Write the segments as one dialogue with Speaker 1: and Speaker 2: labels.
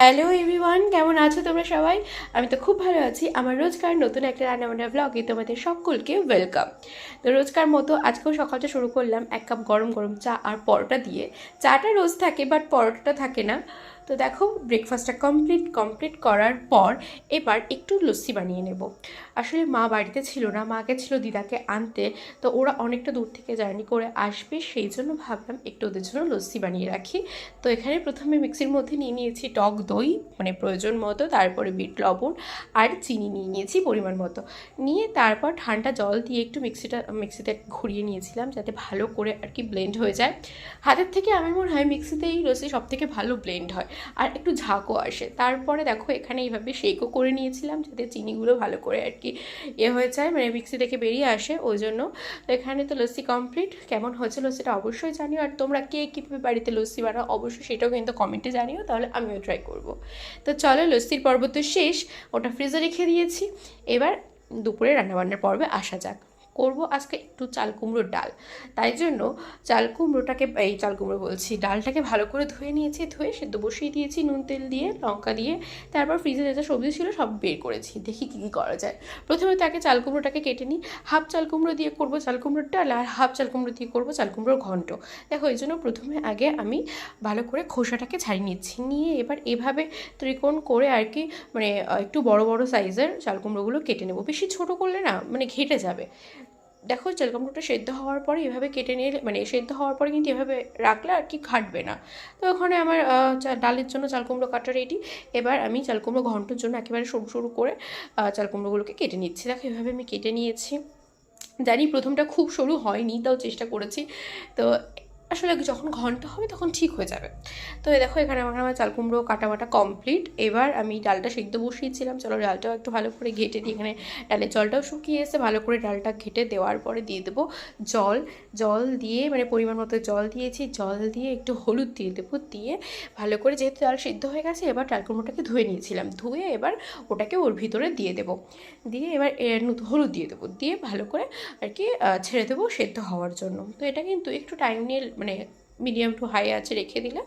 Speaker 1: Hello everyone, কেমন আছো তোমরা সবাই? আমি তো খুব ভালো আছি। আমার রোজকার নতুন একটা রান্নাবান্নার ব্লগে তোমাদের সকলকে ওয়েলকাম। তো রোজকার মতো আজকেও সকালটা শুরু করলাম এক কাপ গরম গরম চা আর পরোটা দিয়ে। চাটা রোজ থাকে বাট পরোটাটা থাকে না। তো দেখো, ব্রেকফাস্টটা কমপ্লিট করার পর এবার একটু লস্যি বানিয়ে নেব। আসলে মা বাড়িতে ছিল না, মা গেছিলো দিদাকে আনতে। তো ওরা অনেকটা দূর থেকে জার্নি করে আসবে, সেই জন্য ভাবলাম একটু ওদের জন্য লস্যি বানিয়ে রাখি। তো এখানে প্রথমে মিক্সির মধ্যে নিয়ে নিয়েছি টক দই, মানে প্রয়োজন মতো, তারপরে বিট লবণ আর চিনি নিয়ে নিয়েছি পরিমাণ মতো। নিয়ে তারপর ঠান্ডা জল দিয়ে একটু মিক্সিতে ঘুরিয়ে নিয়েছিলাম, যাতে ভালো করে আর কি ব্লেন্ড হয়ে যায়। হাতের থেকে আমার মনে হয় মিক্সিতেই লস্যি সব থেকে ভালো ব্লেন্ড হয় আর একটু ঝাঁকও আসে। তারপরে দেখো এখানে এইভাবে শেকও করে নিয়েছিলাম, যাতে চিনিগুলো ভালো করে আর কি হয়ে যায়, মানে মিক্সি থেকে বেরিয়ে আসে ওই জন্য। তো এখানে তো লস্যি কমপ্লিট। কেমন হয়েছে লস্যিটা অবশ্যই জানিও, আর তোমরা কে কীভাবে বাড়িতে লস্যি বানাও অবশ্যই সেটাও কিন্তু কমেন্টে জানিও, তাহলে আমিও ট্রাই করব। তো চলো, লস্যির পর্ব তো শেষ, ওটা ফ্রিজে রেখে দিয়েছি। এবার দুপুরে রান্নাবান্নার পর্বে আসা যাক। করব আজকে একটু চাল কুমড়োর ডাল। তাই জন্য চাল কুমড়ো বলছি, ডালটাকে ভালো করে ধুয়ে নিয়েছি, ধুয়ে সেদ্ধ বসিয়ে দিয়েছি নুন তেল দিয়ে, লঙ্কা দিয়ে। তারপর ফ্রিজে যা যা সবজি ছিল সব বের করেছি, দেখি কী কী করা যায়। প্রথমে তাকে চাল কুমড়োটাকে কেটে নিই। হাফ চাল কুমড়ো দিয়ে করবো চাল কুমড়োর ডাল, আর হাফ চাল কুমড়ো দিয়ে করবো চাল কুমড়োর ঘন্ট। দেখো, এই জন্য প্রথমে আগে আমি ভালো করে খোসাটাকে ছাড়িয়ে নিচ্ছি, নিয়ে এবার এভাবে ত্রিকোণ করে আর কি, মানে একটু বড় বড় সাইজের চাল কুমড়োগুলো কেটে নেবো। বেশি ছোটো করলে না মানে ঘেটে যাবে। দেখো, চাল কুমড়োটা সেদ্ধ হওয়ার পরে এভাবে কেটে নিয়ে, মানে সেদ্ধ হওয়ার পরে কিন্তু এভাবে রাখলে আর কি ঘাটবে না। তো ওখানে আমার ডালের জন্য চাল কুমড়ো কাটা রেডি। এবার আমি চাল কুমড়ো ঘন্টর জন্য একেবারে সরু সরু করে চাল কুমড়োগুলোকে কেটে নিচ্ছি। দেখো, এভাবে আমি কেটে নিয়েছি। জানি প্রথমটা খুব সরু হয়নি, তাও চেষ্টা করেছি। তো আসলে যখন ঘন্ট হবে তখন ঠিক হয়ে যাবে। তো এই দেখো, এখানে আমার চাল কুমড়ো কাটা বাটা কমপ্লিট। এবার আমি ডালটা সিদ্ধ বসিয়েছিলাম, চলো ডালটাও একটু ভালো করে ঘেটে দিই। এখানে ডালের জলটাও শুকিয়ে এসে, ভালো করে ডালটা ঘেটে দেওয়ার পরে দিয়ে দেবো জল। জল দিয়ে, মানে পরিমাণ মতো জল দিয়েছি, জল দিয়ে একটু হলুদ দিয়ে দেবো, দিয়ে ভালো করে, যেহেতু ডাল সিদ্ধ হয়ে গেছে, এবার ডাল কুমড়োটাকে ধুয়ে নিয়েছিলাম, ধুয়ে এবার ওটাকে ওর ভিতরে দিয়ে দেবো। দিয়ে এবার হলুদ দিয়ে দেবো, দিয়ে ভালো করে আর কি ছেড়ে দেবো সেদ্ধ হওয়ার জন্য। তো এটা কিন্তু একটু টাইম নিয়ে, মানে মিডিয়াম টু হাই আঁচে রেখে দিলে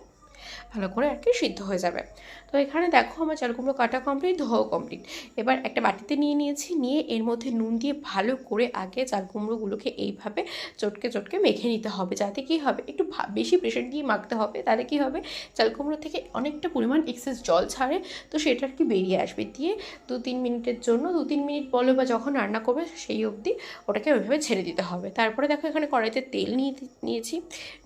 Speaker 1: ভালো করে আর কি সিদ্ধ হয়ে যাবে। তো এখানে দেখো, আমার চাল কুমড়ো কাটা কমপ্লিট, ধোয়াও কমপ্লিট। এবার একটা বাটিতে নিয়ে নিয়েছি, নিয়ে এর মধ্যে নুন দিয়ে ভালো করে আগে চাল কুমড়োগুলোকে এইভাবে চটকে চটকে মেখে নিতে হবে, যাতে কী হবে, একটু বেশি প্রেশার দিয়ে মাখতে হবে, তাহলে কী হবে, চাল কুমড়ো থেকে অনেকটা পরিমাণ এক্সেস জল ছাড়ে, তো সেটা আর কি বেরিয়ে আসবে। দিয়ে 2-3 মিনিটের জন্য, 2-3 মিনিট বলো বা যখন রান্না করবে সেই অবধি ওটাকে ওইভাবে ছেড়ে দিতে হবে। তারপরে দেখো, এখানে কড়াইতে তেল নিয়েছি,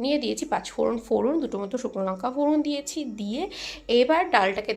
Speaker 1: নিয়ে দিয়েছি 5 ফোড়ন, দুটো মতো শুকনো লঙ্কা ফোড়ন দিয়েছি, দিয়ে এবার ডালটাকে